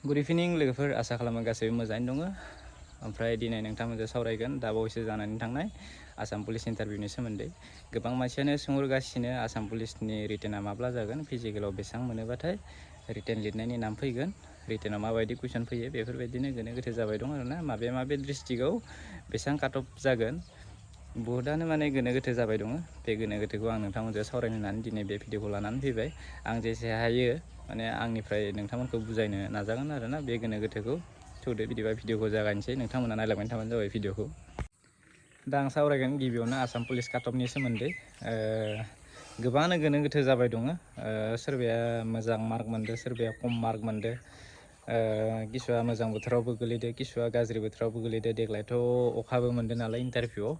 Good इभिनिं लोगोफोर, आसा खालामो गासैबो मोजाङैनो दङ। ओमफ्राय दिनै नोंथांमोनजों सावरायगोन दा बावैसो जानानै थांनाय आसाम पुलिस इन्टारभिउनि सोमोन्दै। गोबां मानसियानो सोंहरगासिनो आसाम पुलिसनि रिटेना माब्ला जागोन, फिजिकेलाव बेसेबां मोनोबाथाय रिटेन लिरनायनि नाम फैगोन, रिटेनाव माबायदि कुइसन फैयो बेफोरबायदिनो गोनो गोथो जाबाय दं आरोना। माबे डिस्ट्रिक्टआव बेसेबां काट अफ जागोन बहुतआनो माने गोनो गोथो जाबाय दङ। बे गोनो गोथोखौ आं नोंथांमोनजों सावरायनो होननानै दिनै बे भिडिअखौ लानानै फैबाय। आं जेसे हायो माने आंनिफ्राय नोंथांमोनखौ बुजायनो नाजागोन आरोना बे गोनो गोथोखौ। थौदो बिदिबा भिडिअखौ जागायनोसै, नोंथांमोना नायलांबाय थाबानो जाबाय भिडिअखौ। दा आं सावरायगोन गिबियावनो आसाम पुलिस काट अफनि सोमोन्दै। गोबाङानो गोनो गोथो जाबाय दङ। सोरबाया मोजां मार्क मोनदो, सोरबाया खम मार्क मोनदो। किसुआ मोजां बोथोरावबो गोलैदो, किसुआ गाज्रि बोथोरावबो गोलैदो। देग्लायथ' अखाबो मोनदों नालाय इन्टारभिउआव।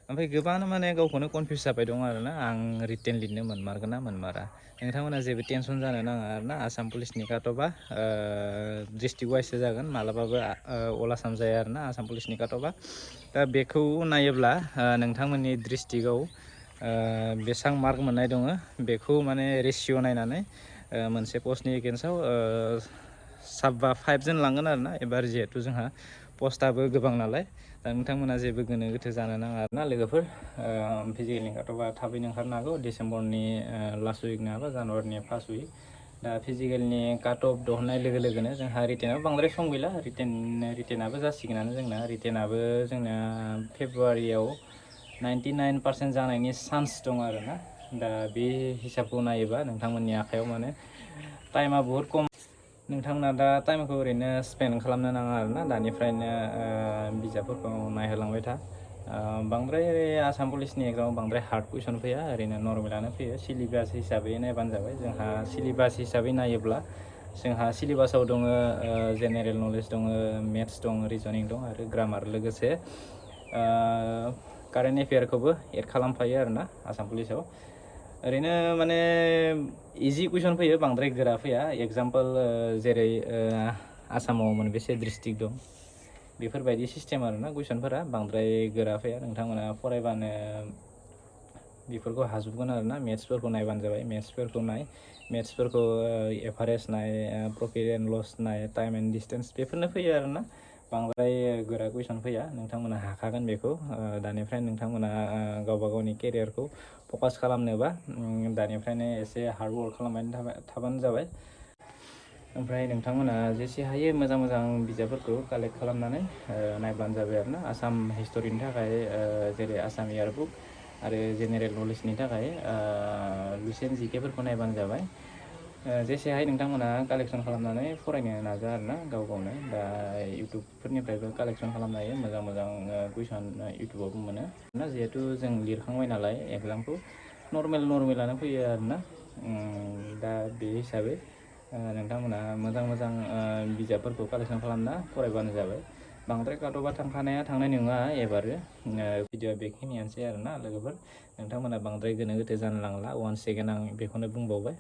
ओमफ्राय गोबाङानो माने गावखौनो कनफिउस जाबाय दं आरोना, आं रिटेन लिरनो मोनमारगोन ना मोनमारा। नोंथांमोना जेबो टेनसन जानो नाङा आरोना। आसाम पुलिसनि काट अफआ डिस्ट्रिक्ट वाइससो जागोन, मालाबाबो अल आसाम जाया आरोना आसाम पुलिसनि काट अफआ। दा बेखौ नायोब्ला नोंथांमोननि डिस्ट्रिक्टआव बेसेबां मार्क मोननाय दङ बेखौ माने रेसिय' नायनानै मोनसे पस्टनि एगेन्स्टआव 5 जोन लांगोन आरोना। एबार जिहेथु जोंहा पस्टआबो गोबां नालाय, दा नोंथांमोना जेबो गोनो गोथो जानो नाङा आरोना लोगोफोर। फिजिकेलनि काट अफआ थाबैनो ओंखारनो हागौ, डिसेम्बरनि लास्ट उइक नङाबा जानुवारिनि फार्स्ट उइक। दा फिजिकेलनि काट अफ दिहुननाय लोगो लोगोनो जोंहा रिटेनाबो बांद्राय सम गैला। रिटेनाबो जासिगोनानो जोंना। रिटेनाबो जोंना फेब्रुवारियाव 99% जानायनि चान्स दं आरोना। दा बे हिसाबखौ नायोबा नोंथांमोननि आखायाव माने टाइमा बुहुत खम। नोंथांमोना दा टाइमखौ ओरैनो स्पेन्ड खालामनो नाङा आरोना। दानिफ्रायनो बिजाबफोरखौ नायहोलांबाय था। बांद्राय आसाम पुलिसनि एग्जामाव बांद्राय हार्ड कुइसन फैया, ओरैनो नर्मेलानो फैयो। सिलेबास हिसाबै नायबानो जाबाय। जोंहा सिलेबास हिसाबै नायोब्ला जोंहा सिलेबासाव दङ जेनेरेल नलेज दङ, मेथ्स दं, रिजनिं दं आरो ग्रामार। लोगोसे कारेन्ट एफेयारखौबो एड खालामफायो आरोना आसाम पुलिसाव। ओरैनो माने इजि कुइसन फैयो, बांद्राय गोरा फैया। एगजाम्पल जेरै आसामाव मोनबेसे डिस्ट्रिक्ट दं बेफोरबायदि सिस्टेम आरोना कुइसनफोरा, बांद्राय गोरा फैया। नोंथांमोना फरायबानो बेफोरखौ हाजोबगोन आरोना। मेथ्सफोरखौ नायबानो जाबाय, मेथ्सफोरखौ नाय, मेथ्सफोरखौ एभारेज नाय, प्रफिट एन्ड लस नाय, टाइम एन्ड डिस्टेन्स, बेफोरनो फैयो आरोना। बांद्राय गोरा कुइसन फैया, नोंथांमोना हाखागोन बेखौ। दानिफ्राय नोंथांमोना गावबा गावनि केरियारखौ फकास खालामनोबा दानिफ्रायनो एसे हार्ड वर्क खालामबाय थाबानो जाबाय। ओमफ्राय नोंथांमोना जेसे हायो मोजां मोजां बिजाबफोरखौ कालेक्ट खालामनानै नायब्लानो जाबाय आरोना। आसाम हिस्ट'रिनि थाखाय जेरै आसाम इयारबुक आरो जेनेरेल नलेजनि थाखाय लुसेन जिकेफोरखौ नायबानो जाबाय। जेसे हायो नोंथांमोना कालेक्सन खालामनानै फरायनो नाजा आरोना गाव गावनो। दा इउटुबफोरनिफ्रायबो कालेक्सन खालामनो हायो, मोजां मोजां कुइसन इउटुबावबो मोनो ना। जिहेथु जों लिरखांबाय नालाय एग्जामखौ, नर्मेलानो फैयो आरोना। दा बे हिसाबै नोंथांमोना मोजां मोजां बिजाबफोरखौ कालेक्सन खालामना फरायबानो जाबाय। बांद्राय काट अफआ थांनाय नङा एबारो। भिडिअआ बेखिनियानोसै आरोना लोगोफोर। नोंथांमोना बांद्राय गोनो गोथो जानो नांला। 1 सेकेन्ड आं बेखौनो बुंबावबाय।